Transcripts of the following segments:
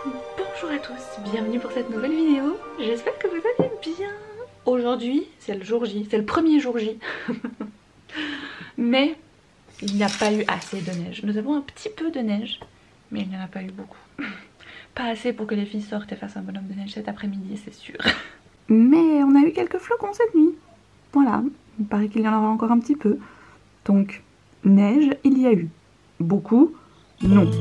Bonjour à tous, bienvenue pour cette nouvelle vidéo. J'espère que vous allez bien. Aujourd'hui, c'est le jour J, c'est le premier jour J. Mais il n'y a pas eu assez de neige. Nous avons un petit peu de neige, mais il n'y en a pas eu beaucoup. Pas assez pour que les filles sortent et fassent un bonhomme de neige cet après-midi, c'est sûr. Mais on a eu quelques flocons cette nuit. Voilà, il paraît qu'il y en aura encore un petit peu. Donc, neige, il y a eu. Beaucoup, non.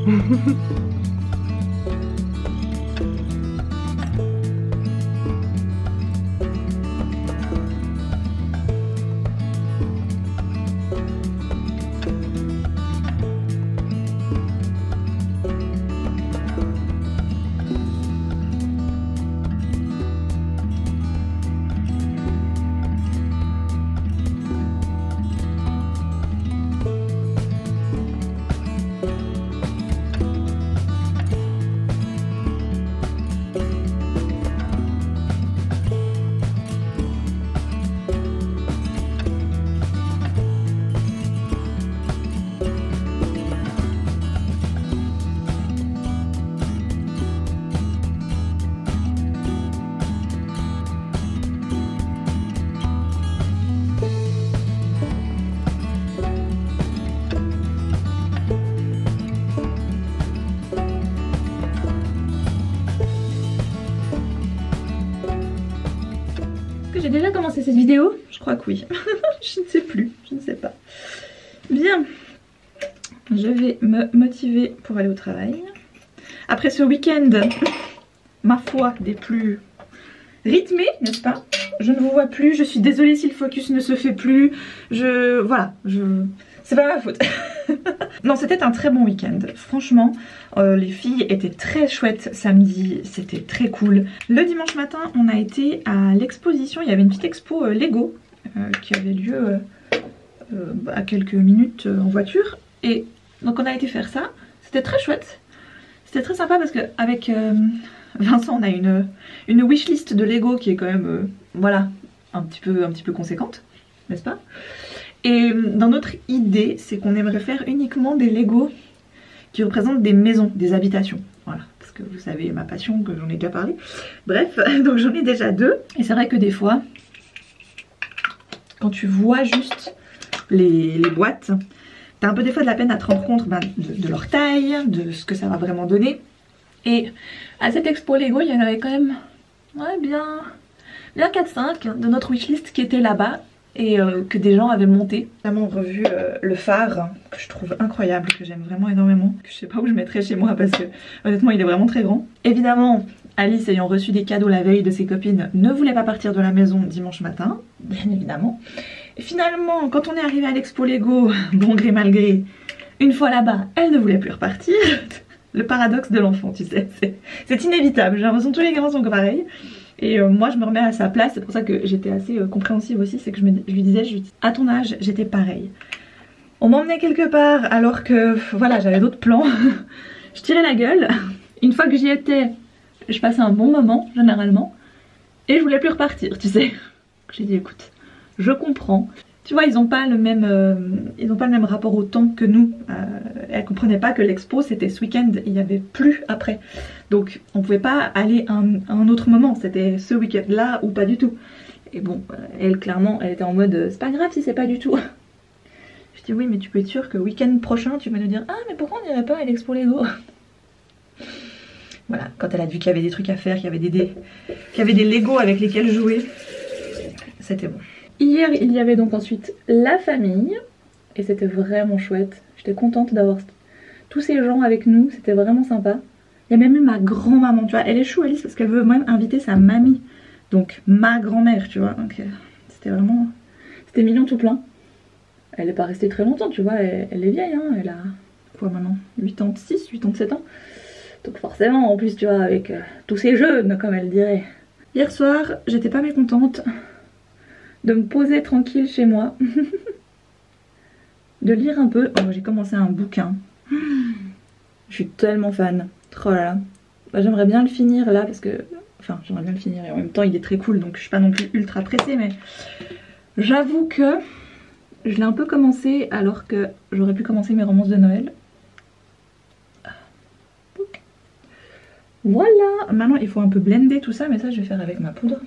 J'ai déjà commencé cette vidéo? Je crois que oui. Je ne sais plus, je ne sais pas. Bien, je vais me motiver pour aller au travail. Après ce week-end, ma foi, des plus rythmés, n'est-ce pas? Je ne vous vois plus, je suis désolée si le focus ne se fait plus. Voilà, c'est pas ma faute. Non, c'était un très bon week-end. Franchement, les filles étaient très chouettes samedi, c'était très cool. Le dimanche matin, on a été à l'exposition. Il y avait une petite expo Lego qui avait lieu à quelques minutes en voiture. Et donc on a été faire ça. C'était très chouette. C'était très sympa parce qu'avec Vincent, on a une wishlist de Lego qui est quand même, voilà, un petit peu conséquente, n'est-ce pas? Et dans notre idée, c'est qu'on aimerait faire uniquement des Lego qui représentent des maisons, des habitations. Voilà, parce que vous savez ma passion, que j'en ai déjà parlé. Bref, donc j'en ai déjà deux. Et c'est vrai que des fois, quand tu vois juste les boîtes, t'as un peu des fois de la peine à te rendre compte de leur taille, de ce que ça va vraiment donner. Et à cette expo Lego, il y en avait quand même bien 4-5 de notre wishlist qui étaient là-bas. Et que des gens avaient monté. J'ai vraiment revu le phare que je trouve incroyable, que j'aime vraiment énormément, que je sais pas où je mettrais chez moi parce que honnêtement il est vraiment très grand. Évidemment, Alice ayant reçu des cadeaux la veille de ses copines ne voulait pas partir de la maison dimanche matin, bien évidemment. Et finalement, quand on est arrivé à l'expo Lego, bon gré mal gré, une fois là-bas, elle ne voulait plus repartir. Le paradoxe de l'enfant, tu sais, c'est inévitable, j'ai l'impression que tous les gamins sont pareils. Et moi je me remets à sa place, c'est pour ça que j'étais assez compréhensive aussi, c'est que je lui disais, à ton âge j'étais pareil. On m'emmenait quelque part alors que voilà j'avais d'autres plans, je tirais la gueule, une fois que j'y étais, je passais un bon moment généralement, et je voulais plus repartir, tu sais. J'ai dit écoute, je comprends. Tu vois, ils n'ont pas le même rapport au temps que nous. Elle comprenait pas que l'expo c'était ce week-end, il n'y avait plus après. Donc on pouvait pas aller à un autre moment, c'était ce week-end là ou pas du tout. Et bon, elle clairement, elle était en mode c'est pas grave si c'est pas du tout. Je dis oui mais tu peux être sûr que week-end prochain tu vas nous dire ah mais pourquoi on n'irait pas à l'expo Lego. Voilà, quand elle a vu qu'il y avait des trucs à faire, qu'il y avait des Lego avec lesquels jouer, c'était bon. Hier, il y avait donc ensuite la famille, et c'était vraiment chouette. J'étais contente d'avoir tous ces gens avec nous, c'était vraiment sympa. Il y a même eu ma grand-maman, tu vois, elle est chou Alice parce qu'elle veut même inviter sa mamie. Donc ma grand-mère, tu vois, donc c'était vraiment... C'était mignon tout plein. Elle n'est pas restée très longtemps, tu vois, elle est vieille, hein, elle a... Quoi maintenant 86, 87 ans. Donc forcément, en plus, tu vois, avec tous ces jeunes, comme elle dirait. Hier soir, j'étais pas mécontente de me poser tranquille chez moi, de lire un peu. Oh, j'ai commencé un bouquin. Je suis tellement fan. Oh là là. Bah, j'aimerais bien le finir là parce que... Enfin, j'aimerais bien le finir et en même temps il est très cool donc je suis pas non plus ultra pressée mais... J'avoue que je l'ai un peu commencé alors que j'aurais pu commencer mes romances de Noël. Voilà, maintenant il faut un peu blender tout ça, mais ça je vais faire avec ma poudre.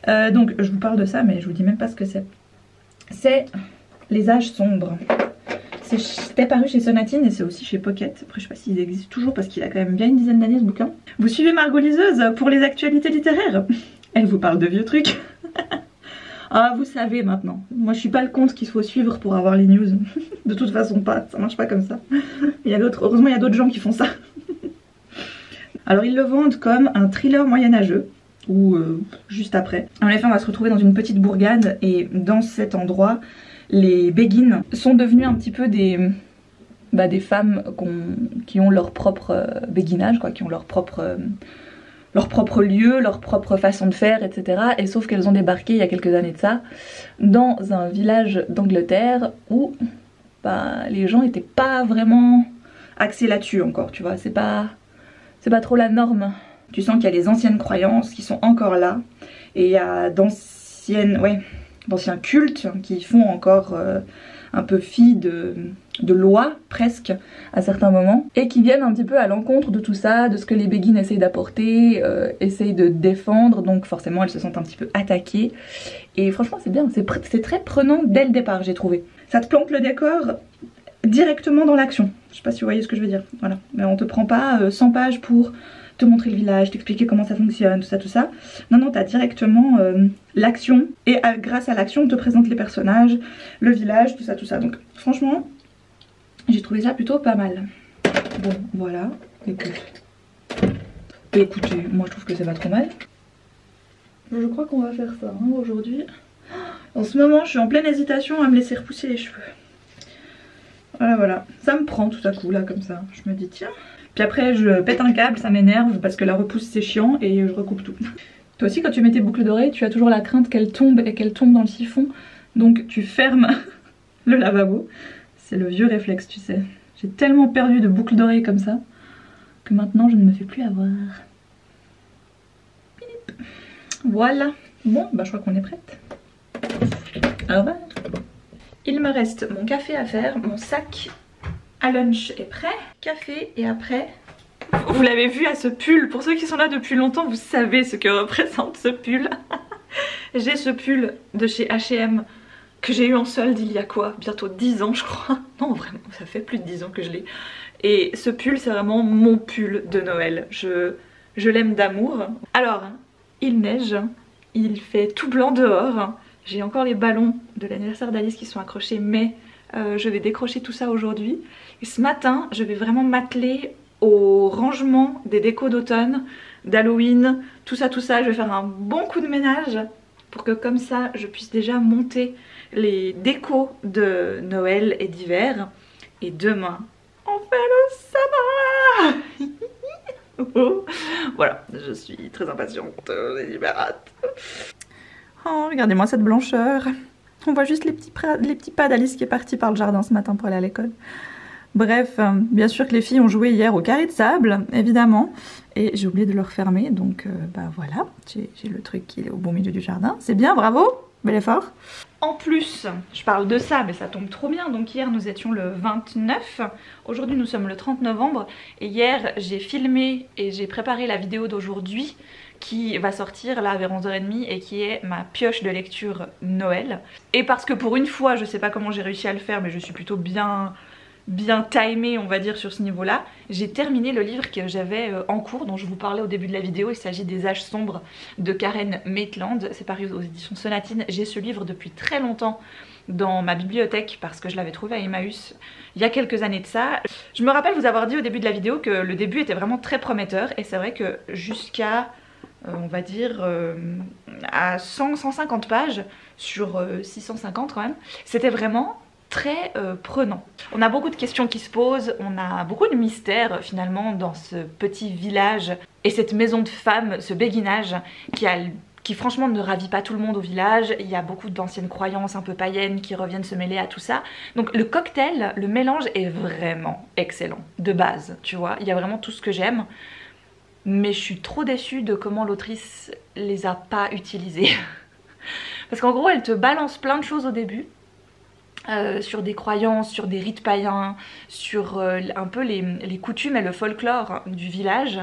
Donc je vous parle de ça, mais je vous dis même pas ce que c'est. C'est les âges sombres. C'était paru chez Sonatine et c'est aussi chez Pocket. Après je sais pas s'ils existent toujours parce qu'il a quand même bien une dizaine d'années ce bouquin. Vous suivez Margot Liseuse pour les actualités littéraires. Elle vous parle de vieux trucs. Ah vous savez maintenant. Moi je suis pas le compte qu'il faut suivre pour avoir les news. De toute façon pas, ça marche pas comme ça. Heureusement il y a d'autres gens qui font ça. Alors ils le vendent comme un thriller moyenâgeux. Ou juste après. En effet on va se retrouver dans une petite bourgade et dans cet endroit les béguines sont devenues un petit peu des femmes qui ont leur propre béguinage, quoi, qui ont leur propre lieu, leur propre façon de faire, etc. Et sauf qu'elles ont débarqué il y a quelques années de ça dans un village d'Angleterre où les gens étaient pas vraiment axés là-dessus encore, tu vois, c'est pas trop la norme. Tu sens qu'il y a des anciennes croyances qui sont encore là et il y a d'anciens cultes qui font encore un peu fi de loi presque à certains moments et qui viennent un petit peu à l'encontre de tout ça, de ce que les béguines essayent d'apporter, essayent de défendre, donc forcément elles se sentent un petit peu attaquées et franchement c'est bien, c'est très prenant dès le départ j'ai trouvé. Ça te plante le décor directement dans l'action, je sais pas si vous voyez ce que je veux dire, voilà, mais on te prend pas 100 pages pour te montrer le village, t'expliquer comment ça fonctionne, tout ça. Non, non, t'as directement l'action et grâce à l'action, on te présente les personnages, le village, tout ça. Donc franchement, j'ai trouvé ça plutôt pas mal. Bon, voilà, écoutez, moi je trouve que c'est pas trop mal. Je crois qu'on va faire ça hein, aujourd'hui. En ce moment, je suis en pleine hésitation à me laisser repousser les cheveux. Voilà, ça me prend tout à coup là comme ça. Je me dis tiens. Puis après je pète un câble, ça m'énerve parce que la repousse c'est chiant et je recoupe tout. Toi aussi quand tu mets tes boucles d'oreilles, tu as toujours la crainte qu'elles tombent et qu'elles tombent dans le siphon. Donc tu fermes le lavabo. C'est le vieux réflexe tu sais. J'ai tellement perdu de boucles d'oreilles comme ça que maintenant je ne me fais plus avoir. Voilà. Bon bah je crois qu'on est prête. Alors voilà. Il me reste mon café à faire, mon sac à lunch est prêt, café et après... Vous l'avez vu à ce pull, pour ceux qui sont là depuis longtemps vous savez ce que représente ce pull. J'ai ce pull de chez H&M que j'ai eu en solde il y a quoi, bientôt 10 ans je crois. Non vraiment ça fait plus de 10 ans que je l'ai. Et ce pull c'est vraiment mon pull de Noël, je l'aime d'amour. Alors il neige, il fait tout blanc dehors. J'ai encore les ballons de l'anniversaire d'Alice qui sont accrochés mais je vais décrocher tout ça aujourd'hui. Et ce matin je vais vraiment m'atteler au rangement des décos d'automne, d'Halloween, tout ça. Je vais faire un bon coup de ménage pour que comme ça je puisse déjà monter les décos de Noël et d'hiver. Et demain on fait le sabbat. Voilà, je suis très impatiente, j'ai hyper hâte. Oh, regardez-moi cette blancheur. On voit juste les petits pas d'Alice qui est partie par le jardin ce matin pour aller à l'école. Bref, bien sûr que les filles ont joué hier au carré de sable, évidemment. Et j'ai oublié de le refermer, donc voilà. J'ai le truc qui est au beau milieu du jardin. C'est bien, bravo, bel effort. En plus, je parle de ça, mais ça tombe trop bien. Donc hier, nous étions le 29. Aujourd'hui, nous sommes le 30 novembre. Et hier, j'ai filmé et j'ai préparé la vidéo d'aujourd'hui qui va sortir là vers 11h30 et qui est ma pioche de lecture Noël. Et parce que pour une fois, je sais pas comment j'ai réussi à le faire, mais je suis plutôt bien timée on va dire sur ce niveau là, j'ai terminé le livre que j'avais en cours dont je vous parlais au début de la vidéo. Il s'agit des âges sombres de Karen Maitland, c'est paru aux éditions Sonatine. J'ai ce livre depuis très longtemps dans ma bibliothèque parce que je l'avais trouvé à Emmaüs il y a quelques années de ça. Je me rappelle vous avoir dit au début de la vidéo que le début était vraiment très prometteur et c'est vrai que jusqu'à on va dire à 100-150 pages sur 650 quand même, c'était vraiment très prenant. On a beaucoup de questions qui se posent, on a beaucoup de mystères finalement dans ce petit village et cette maison de femmes, ce béguinage qui franchement ne ravit pas tout le monde au village. Il y a beaucoup d'anciennes croyances un peu païennes qui reviennent se mêler à tout ça. Donc le cocktail, le mélange est vraiment excellent de base, tu vois. Il y a vraiment tout ce que j'aime. Mais je suis trop déçue de comment l'autrice les a pas utilisés. Parce qu'en gros elle te balance plein de choses au début. Sur des croyances, sur des rites païens, sur un peu les coutumes et le folklore du village.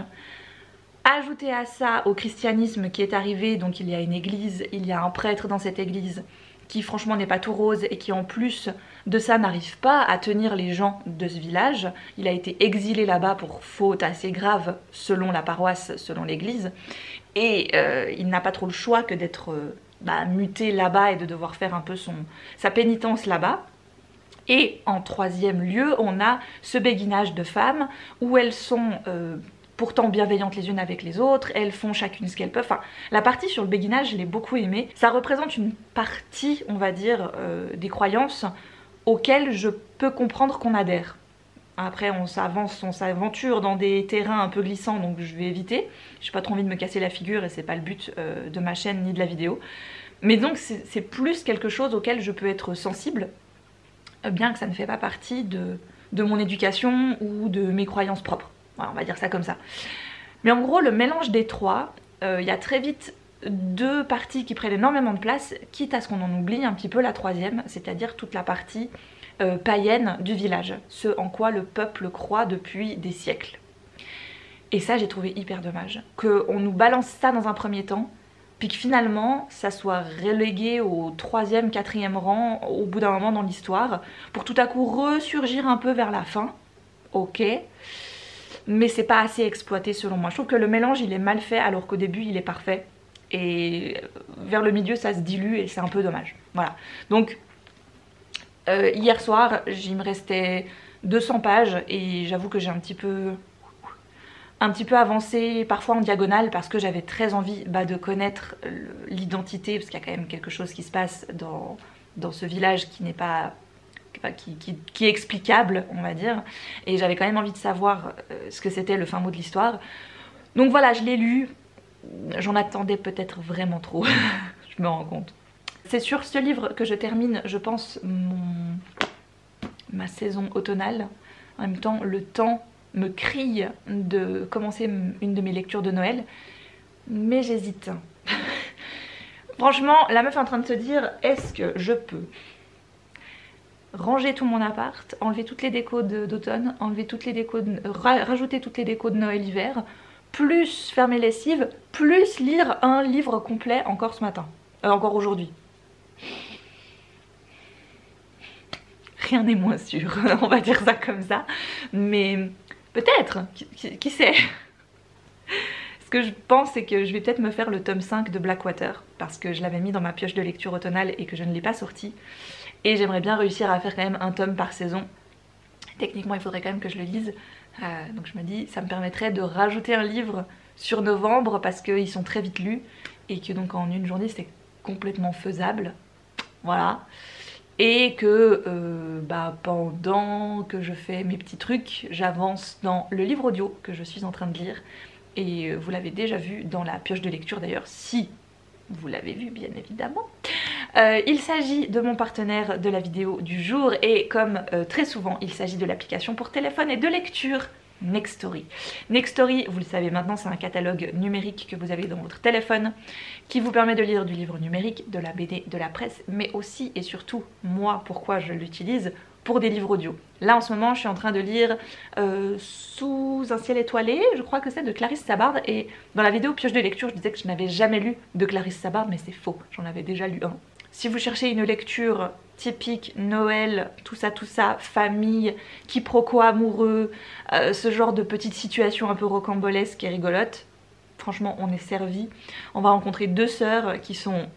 Ajouté à ça, au christianisme qui est arrivé, donc il y a une église, il y a un prêtre dans cette église qui franchement n'est pas tout rose et qui en plus de ça n'arrive pas à tenir les gens de ce village. Il a été exilé là-bas pour faute assez grave selon la paroisse, selon l'église, et il n'a pas trop le choix que d'être muté là-bas et de devoir faire un peu sa pénitence là-bas. Et en troisième lieu, on a ce béguinage de femmes où elles sont pourtant bienveillantes les unes avec les autres, elles font chacune ce qu'elles peuvent. Enfin, la partie sur le béguinage, je l'ai beaucoup aimée. Ça représente une partie, on va dire, des croyances auxquelles je peux comprendre qu'on adhère. Après, on s'aventure dans des terrains un peu glissants, donc je vais éviter. J'ai pas trop envie de me casser la figure et c'est pas le but de ma chaîne ni de la vidéo. Mais donc, c'est plus quelque chose auquel je peux être sensible, bien que ça ne fait pas partie de mon éducation ou de mes croyances propres. Voilà, on va dire ça comme ça. Mais en gros, le mélange des trois, il y a très vite deux parties qui prennent énormément de place, quitte à ce qu'on en oublie un petit peu la troisième, c'est-à-dire toute la partie païenne du village, ce en quoi le peuple croit depuis des siècles. Et ça, j'ai trouvé hyper dommage, qu'on nous balance ça dans un premier temps, puis que finalement, ça soit relégué au troisième, quatrième rang au bout d'un moment dans l'histoire, pour tout à coup ressurgir un peu vers la fin. Ok, mais c'est pas assez exploité selon moi. Je trouve que le mélange il est mal fait alors qu'au début il est parfait et vers le milieu ça se dilue et c'est un peu dommage. Voilà, donc hier soir il me restait 200 pages et j'avoue que j'ai un petit peu avancé parfois en diagonale parce que j'avais très envie de connaître l'identité, parce qu'il y a quand même quelque chose qui se passe dans ce village qui n'est pas... Qui est explicable, on va dire, et j'avais quand même envie de savoir ce que c'était le fin mot de l'histoire. Donc voilà, je l'ai lu, j'en attendais peut-être vraiment trop, je me rends compte. C'est sur ce livre que je termine, je pense, ma saison automnale. En même temps, le temps me crie de commencer une de mes lectures de Noël, mais j'hésite. Franchement, la meuf est en train de se dire, est-ce que je peux ranger tout mon appart, enlever toutes les décos d'automne, enlever toutes les décos rajouter toutes les décos de Noël-hiver, plus faire mes lessives, plus lire un livre complet encore ce matin, encore aujourd'hui. Rien n'est moins sûr, on va dire ça comme ça, mais peut-être, qui sait. Ce que je pense, c'est que je vais peut-être me faire le tome 5 de Blackwater, parce que je l'avais mis dans ma pioche de lecture automnale et que je ne l'ai pas sorti. Et j'aimerais bien réussir à faire quand même un tome par saison. Techniquement, il faudrait quand même que je le lise. Donc je me dis, ça me permettrait de rajouter un livre sur novembre, parce qu'ils sont très vite lus. Et que donc en une journée, c'est complètement faisable. Voilà. Et que pendant que je fais mes petits trucs, j'avance dans le livre audio que je suis en train de lire. Et vous l'avez déjà vu dans la pioche de lecture d'ailleurs, si vous l'avez vu bien évidemment. Il s'agit de mon partenaire de la vidéo du jour et comme très souvent il s'agit de l'application pour téléphone et de lecture Nextory. Nextory, vous le savez maintenant, c'est un catalogue numérique que vous avez dans votre téléphone qui vous permet de lire du livre numérique, de la BD, de la presse, mais aussi et surtout, moi, pourquoi je l'utilise, pour des livres audio. Là en ce moment je suis en train de lire Sous un ciel étoilé, je crois que c'est de Clarisse Sabard, et dans la vidéo pioche de lecture je disais que je n'avais jamais lu de Clarisse Sabard, mais c'est faux, j'en avais déjà lu un. Si vous cherchez une lecture typique Noël, tout ça, famille, quiproquo amoureux, ce genre de petites situations un peu rocambolesques et rigolotes, franchement on est servi. On va rencontrer deux sœurs qui sont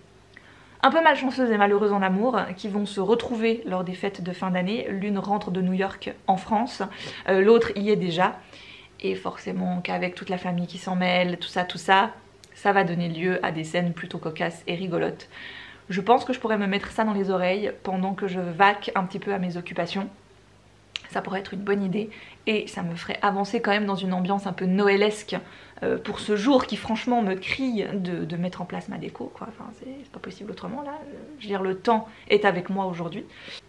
un peu malchanceuses et malheureuses en amour, qui vont se retrouver lors des fêtes de fin d'année. L'une rentre de New York en France, l'autre y est déjà, et forcément qu'avec toute la famille qui s'en mêle, tout ça, ça va donner lieu à des scènes plutôt cocasses et rigolotes. Je pense que je pourrais me mettre ça dans les oreilles pendant que je vaque un petit peu à mes occupations. Ça pourrait être une bonne idée et ça me ferait avancer quand même dans une ambiance un peu noëlesque pour ce jour qui franchement me crie de mettre en place ma déco, quoi. Enfin, c'est pas possible autrement là. Je veux dire, le temps est avec moi aujourd'hui.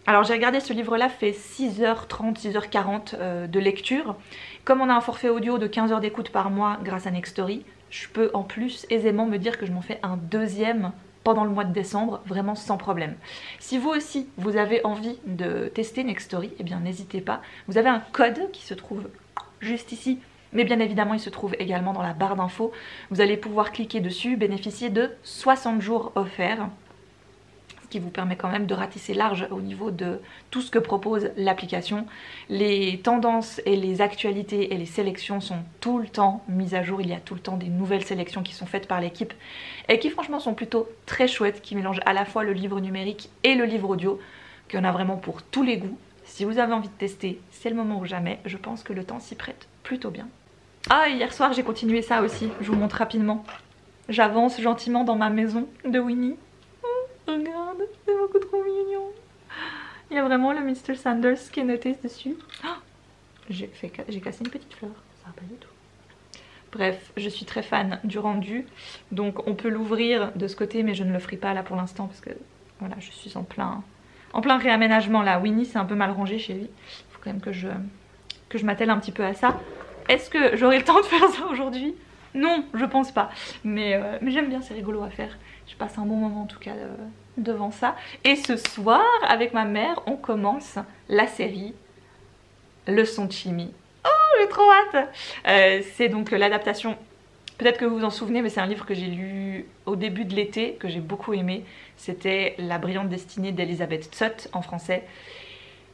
Alors j'ai regardé, ce livre là fait 6h30, 6h40 de lecture. Comme on a un forfait audio de 15 heures d'écoute par mois grâce à Nextory, je peux en plus aisément me dire que je m'en fais un deuxième pendant le mois de décembre, vraiment sans problème. Si vous aussi, vous avez envie de tester Nextory, eh bien n'hésitez pas. Vous avez un code qui se trouve juste ici Mais bien évidemment, il se trouve également dans la barre d'infos. Vous allez pouvoir cliquer dessus, bénéficier de 60 jours offerts, ce qui vous permet quand même de ratisser large au niveau de tout ce que propose l'application. Les tendances et les actualités et les sélections sont tout le temps mises à jour. Il y a tout le temps des nouvelles sélections qui sont faites par l'équipe et qui franchement sont plutôt très chouettes, qui mélangent à la fois le livre numérique et le livre audio, qu'il y en a vraiment pour tous les goûts. Si vous avez envie de tester, c'est le moment ou jamais. Je pense que le temps s'y prête plutôt bien. Ah, hier soir j'ai continué ça aussi, je vous montre rapidement. J'avance gentiment dans ma maison de Winnie. Oh, regarde, c'est beaucoup trop mignon. Il y a vraiment le Mr. Sanders qui est noté dessus. Oh, j'ai cassé une petite fleur, ça va pas du tout. Bref, je suis très fan du rendu, donc on peut l'ouvrir de ce côté, mais je ne le ferai pas là pour l'instant parce que voilà, je suis en plein réaménagement là. Winnie c'est un peu mal rangé chez lui, il faut quand même que je m'attelle un petit peu à ça. Est-ce que j'aurai le temps de faire ça aujourd'hui? Non, je pense pas. Mais j'aime bien, c'est rigolo à faire. Je passe un bon moment en tout cas devant ça. Et ce soir, avec ma mère, on commence la série Leçon de chimie. Oh, j'ai trop hâte! C'est donc l'adaptation, peut-être que vous vous en souvenez, mais c'est un livre que j'ai lu au début de l'été, que j'ai beaucoup aimé. C'était La brillante destinée d'Elisabeth Zott en français.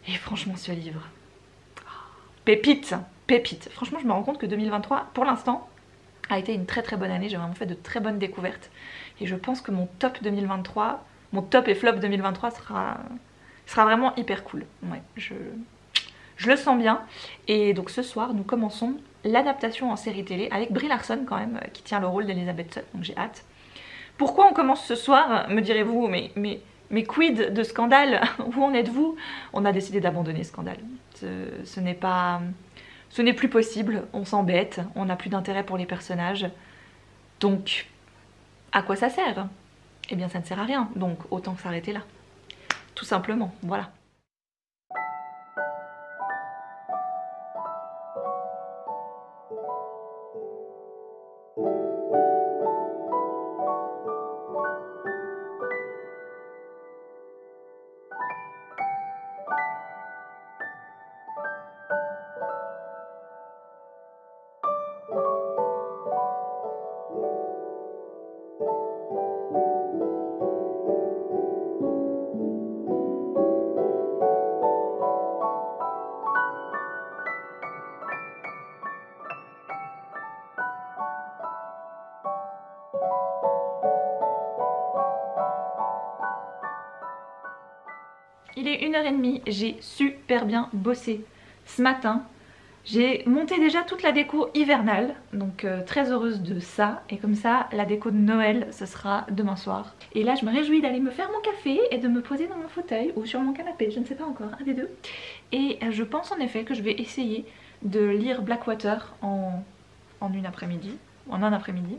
Et franchement, ce livre... Pépite! Pépite. Franchement, je me rends compte que 2023, pour l'instant, a été une très très bonne année. J'ai vraiment fait de très bonnes découvertes. Et je pense que mon top 2023, mon top et flop 2023 sera vraiment hyper cool. Ouais, je le sens bien. Et donc ce soir, nous commençons l'adaptation en série télé avec Brie Larson quand même, qui tient le rôle d'Elisabeth Zott. Donc j'ai hâte. Pourquoi on commence ce soir, me direz-vous, mais quid de Scandale? Où en êtes-vous? On a décidé d'abandonner Scandale. Ce n'est plus possible, on s'embête, on n'a plus d'intérêt pour les personnages. Donc, à quoi ça sert? Eh bien, ça ne sert à rien, donc autant s'arrêter là. Tout simplement, voilà. Il est 1h30, j'ai super bien bossé ce matin. J'ai monté déjà toute la déco hivernale, donc très heureuse de ça. Et comme ça, la déco de Noël, ce sera demain soir. Et là, je me réjouis d'aller me faire mon café et de me poser dans mon fauteuil ou sur mon canapé, je ne sais pas encore, un des deux. Et je pense en effet que je vais essayer de lire Blackwater en une après-midi, en un après-midi.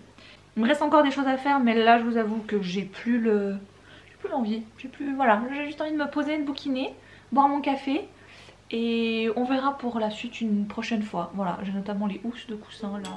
Il me reste encore des choses à faire, mais là, je vous avoue que j'ai plus l'envie. Voilà, j'ai juste envie de me poser, de bouquiner, boire mon café. Et on verra pour la suite une prochaine fois. Voilà, j'ai notamment les housses de coussin là.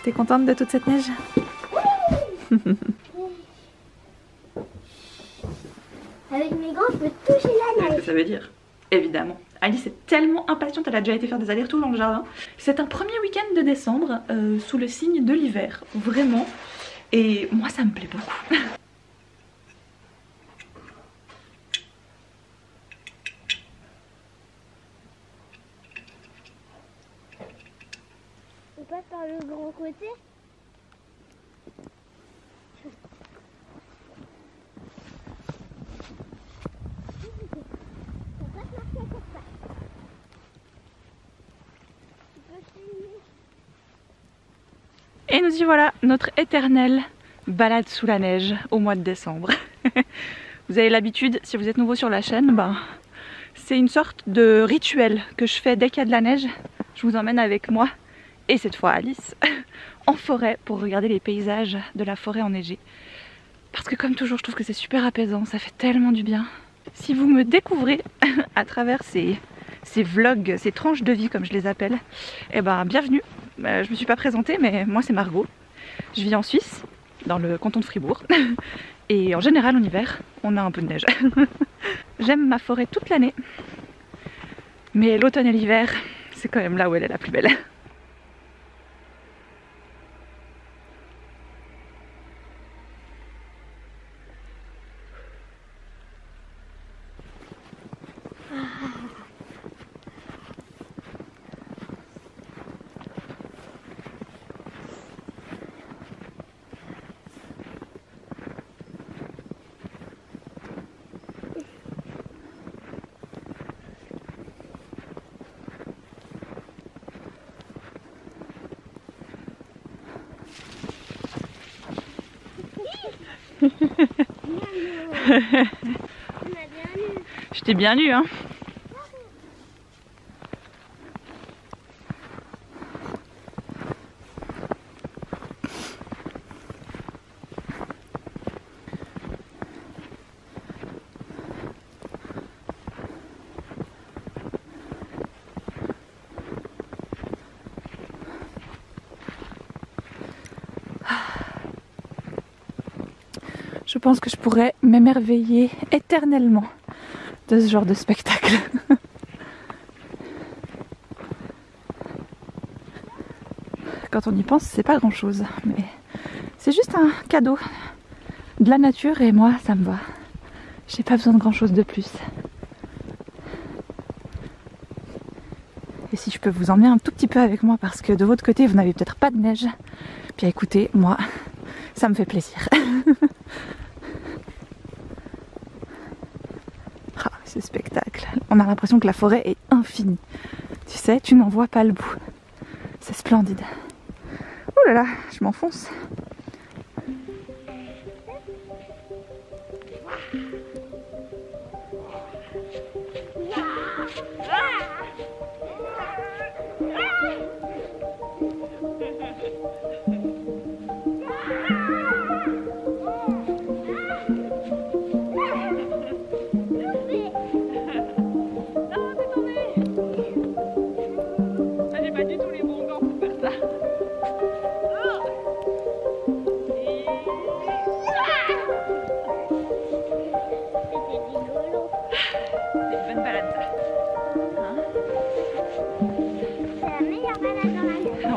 T'es contente de toute cette neige? Avec mes gants, je peux toucher la neige. Qu'est-ce que ça veut dire? Évidemment. Alice est tellement impatiente, elle a déjà été faire des allers-retours dans le jardin. C'est un premier week-end de décembre sous le signe de l'hiver, vraiment. Et moi ça me plaît beaucoup. On passe par le grand côté. Et nous y voilà, notre éternelle balade sous la neige au mois de décembre. Vous avez l'habitude, si vous êtes nouveau sur la chaîne, c'est une sorte de rituel que je fais dès qu'il y a de la neige. Je vous emmène avec moi, et cette fois Alice, en forêt pour regarder les paysages de la forêt enneigée. Parce que comme toujours, je trouve que c'est super apaisant, ça fait tellement du bien. Si vous me découvrez à travers ces vlogs, ces tranches de vie comme je les appelle, eh ben bienvenue. Je me suis pas présentée, mais moi c'est Margot. Je vis en Suisse, dans le canton de Fribourg. Et en général en hiver, on a un peu de neige. J'aime ma forêt toute l'année. Mais l'automne et l'hiver, c'est quand même là où elle est la plus belle. Je t'ai bien eu, hein. Je pense que je pourrais m'émerveiller éternellement de ce genre de spectacle. Quand on y pense, c'est pas grand chose, mais c'est juste un cadeau de la nature et moi, ça me va. J'ai pas besoin de grand chose de plus. Et si je peux vous emmener un tout petit peu avec moi parce que de votre côté, vous n'avez peut-être pas de neige, bien écoutez, moi, ça me fait plaisir. Ce spectacle. On a l'impression que la forêt est infinie. Tu sais, tu n'en vois pas le bout. C'est splendide. Oh là là, je m'enfonce.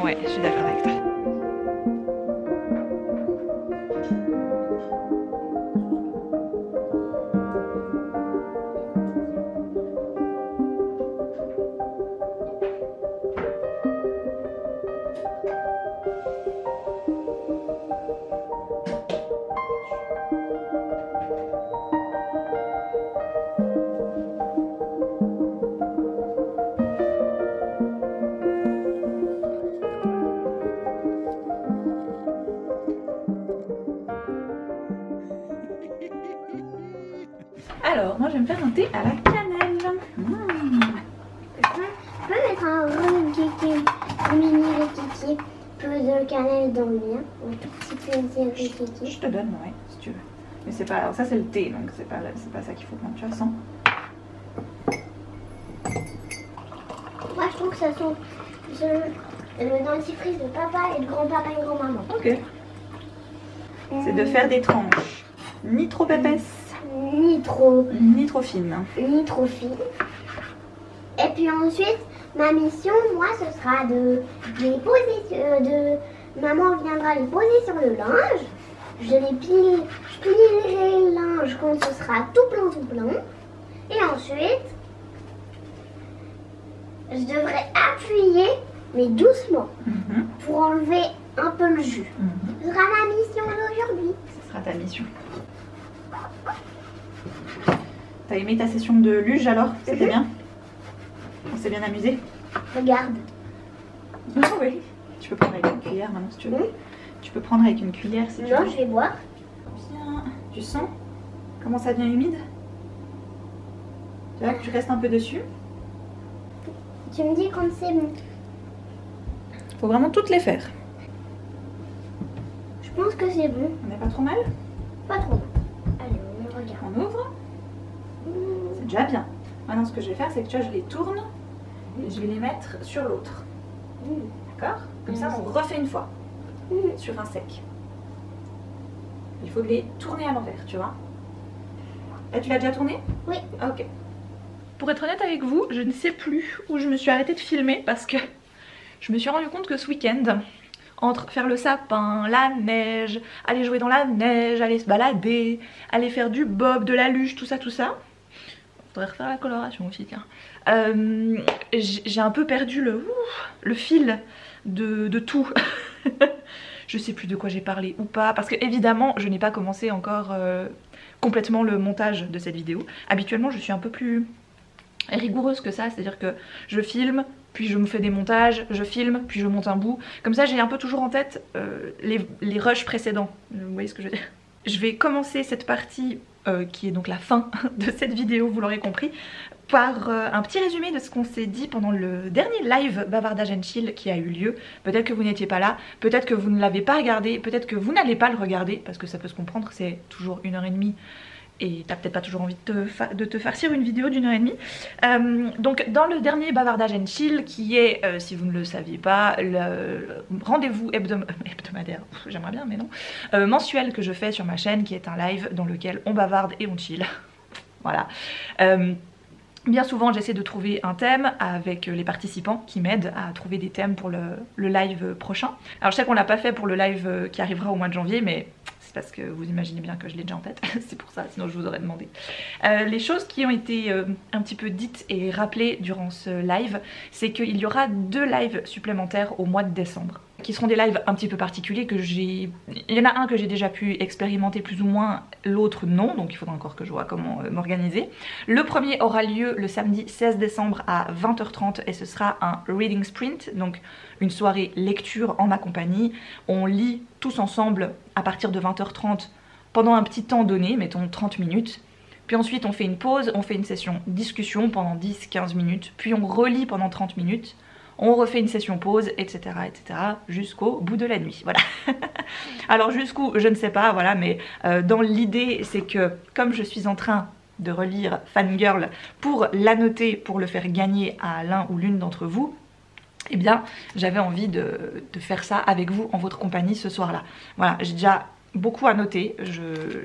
Ouais, je suis d'accord avec toi. Alors, moi je vais me faire un thé à la cannelle. Je peux mettre un rikiki, un mini rikiki, peu de cannelle dans le mien, un tout petit peu de rikiki. Je te donne, ouais, si tu veux. Mais c'est pas, ça c'est le thé, donc c'est pas ça qu'il faut prendre, tu vois, sans. Moi je trouve que ça sent, le dentifrice de papa et de grand-papa et grand-maman. Ok. C'est de faire des tranches ni trop épaisses, Ni trop fines. ni trop fine. Et puis ensuite, ma mission, moi, ce sera de les poser, maman viendra les poser sur le linge. Je plierai le linge quand ce sera tout plein. Et ensuite, je devrais appuyer, mais doucement, pour enlever un peu le jus. Ce sera ma mission d'aujourd'hui. Ce sera ta mission. T'as aimé ta session de luge alors? C'était bien? On s'est bien amusé? Regarde. Ah oui. Tu peux prendre avec une cuillère maintenant si tu veux. Tu peux prendre avec une cuillère si tu veux. Non, je vais boire. Bien. Tu sens comment ça devient humide? Tu vois que tu restes un peu dessus. Tu me dis quand c'est bon. Faut vraiment toutes les faire. Je pense que c'est bon. On n'est pas trop mal? Pas trop. Allez, on regarde. On ouvre. C'est déjà bien. Maintenant ce que je vais faire c'est que tu vois je les tourne et je vais les mettre sur l'autre. D'accord? Comme ça on refait une fois. Sur un sec. Il faut les tourner à l'envers, tu vois. Là tu l'as déjà tourné? Oui. Ok. Pour être honnête avec vous, je ne sais plus où je me suis arrêtée de filmer parce que je me suis rendu compte que ce week-end, entre faire le sapin, la neige, aller jouer dans la neige, aller se balader, aller faire du bob, de la luge, tout ça, faudrait refaire la coloration aussi, tiens. J'ai un peu perdu le fil de tout. Je sais plus de quoi j'ai parlé ou pas, parce que évidemment je n'ai pas commencé encore complètement le montage de cette vidéo. Habituellement je suis un peu plus rigoureuse que ça, c'est à dire que je filme, puis je me fais des montages, je filme, puis je monte un bout. Comme ça j'ai un peu toujours en tête les rushs précédents, vous voyez ce que je veux dire. Je vais commencer cette partie qui est donc la fin de cette vidéo, vous l'aurez compris, par un petit résumé de ce qu'on s'est dit pendant le dernier live Bavardage and Chill qui a eu lieu. Peut-être que vous n'étiez pas là, peut-être que vous ne l'avez pas regardé, peut-être que vous n'allez pas le regarder, parce que ça peut se comprendre, c'est toujours 1h30 et t'as peut-être pas toujours envie de te farcir une vidéo d'1h30. Donc dans le dernier Bavardage and Chill, qui est, si vous ne le saviez pas, le rendez-vous hebdomadaire, j'aimerais bien mais non, mensuel que je fais sur ma chaîne, qui est un live dans lequel on bavarde et on chill. Voilà. Bien souvent j'essaie de trouver un thème avec les participants qui m'aident à trouver des thèmes pour le live prochain. Alors je sais qu'on l'a pas fait pour le live qui arrivera au mois de janvier, mais c'est parce que vous imaginez bien que je l'ai déjà en tête, c'est pour ça, sinon je vous aurais demandé. Les choses qui ont été un petit peu dites et rappelées durant ce live, c'est qu'il y aura 2 lives supplémentaires au mois de décembre, qui seront des lives un petit peu particuliers que j'ai... Il y en a un que j'ai déjà pu expérimenter plus ou moins, l'autre non, donc il faudra encore que je vois comment m'organiser. Le premier aura lieu le samedi 16 décembre à 20h30 et ce sera un reading sprint, donc une soirée lecture en ma compagnie. On lit tous ensemble à partir de 20h30 pendant un petit temps donné, mettons 30 minutes. Puis ensuite on fait une pause, on fait une session discussion pendant 10-15 minutes, puis on relit pendant 30 minutes. On refait une session pause, etc. jusqu'au bout de la nuit, voilà. Alors jusqu'où, je ne sais pas, voilà, mais dans l'idée, c'est que comme je suis en train de relire Fangirl pour l'annoter, pour le faire gagner à l'un ou l'une d'entre vous, eh bien, j'avais envie de faire ça avec vous en votre compagnie ce soir-là. Voilà, j'ai déjà beaucoup à noter,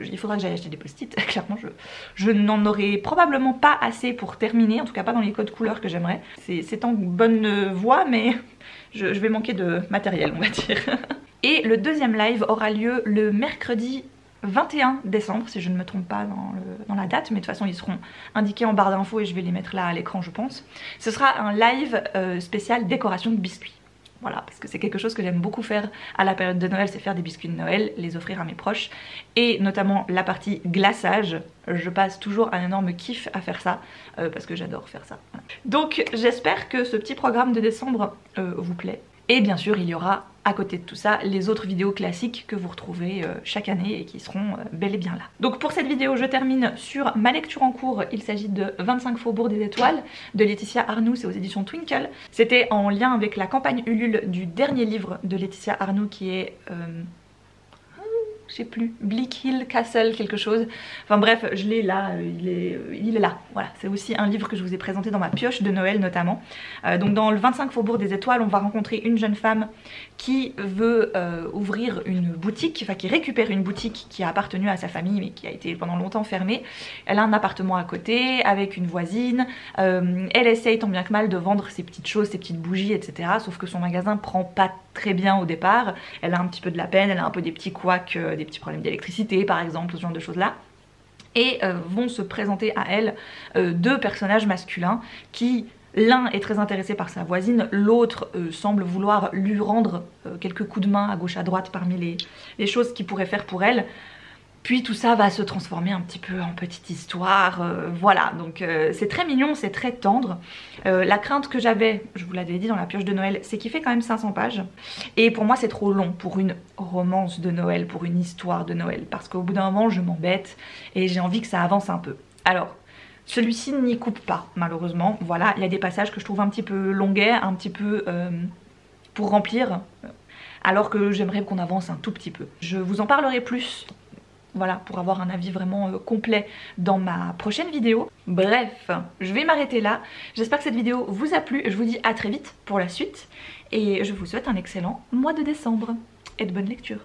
il faudra que j'aille acheter des post-it, clairement je n'en aurai probablement pas assez pour terminer, en tout cas pas dans les codes couleurs que j'aimerais. C'est en bonne voie mais je vais manquer de matériel on va dire. Et le deuxième live aura lieu le mercredi 21 décembre si je ne me trompe pas dans la date, mais de toute façon ils seront indiqués en barre d'infos et je vais les mettre là à l'écran je pense. Ce sera un live spécial décoration de biscuits. Voilà, parce que c'est quelque chose que j'aime beaucoup faire à la période de Noël, c'est faire des biscuits de Noël, les offrir à mes proches. Et notamment la partie glaçage, je passe toujours un énorme kiff à faire ça, parce que j'adore faire ça. Voilà. Donc j'espère que ce petit programme de décembre vous plaît. Et bien sûr il y aura à côté de tout ça les autres vidéos classiques que vous retrouvez chaque année et qui seront bel et bien là. Donc pour cette vidéo je termine sur ma lecture en cours. Il s'agit de 25 Faubourg des Étoiles de Laetitia Arnoux, c'est aux éditions Twinkle. C'était en lien avec la campagne Ulule du dernier livre de Laetitia Arnoux qui est... je je sais plus, Bleak Hill Castle quelque chose. Enfin bref, je l'ai là, il est là. Voilà, c'est aussi un livre que je vous ai présenté dans ma pioche de Noël notamment. Donc dans le 25 Faubourg des Étoiles, on va rencontrer une jeune femme qui veut ouvrir une boutique, enfin qui récupère une boutique qui a appartenu à sa famille mais qui a été pendant longtemps fermée. Elle a un appartement à côté avec une voisine, elle essaye tant bien que mal de vendre ses petites choses, ses petites bougies, etc. Sauf que son magasin prend pas très bien au départ, elle a un petit peu de la peine, elle a un peu des petits couacs, des petits problèmes d'électricité par exemple, ce genre de choses là. Et vont se présenter à elle deux personnages masculins qui, l'un est très intéressé par sa voisine, l'autre semble vouloir lui rendre quelques coups de main à gauche à droite parmi les choses qu'il pourrait faire pour elle. Puis tout ça va se transformer un petit peu en petite histoire, voilà, donc c'est très mignon, c'est très tendre. La crainte que j'avais, je vous l'avais dit dans la pioche de Noël, c'est qu'il fait quand même 500 pages. Et pour moi c'est trop long pour une romance de Noël, pour une histoire de Noël, parce qu'au bout d'un moment je m'embête et j'ai envie que ça avance un peu. Alors, celui-ci n'y coupe pas, malheureusement, voilà, il y a des passages que je trouve un petit peu longuets, un petit peu pour remplir, alors que j'aimerais qu'on avance un tout petit peu. Je vous en parlerai plus. Voilà, pour avoir un avis vraiment complet dans ma prochaine vidéo. Bref, je vais m'arrêter là. J'espère que cette vidéo vous a plu. Je vous dis à très vite pour la suite. Et je vous souhaite un excellent mois de décembre. Et de bonnes lectures.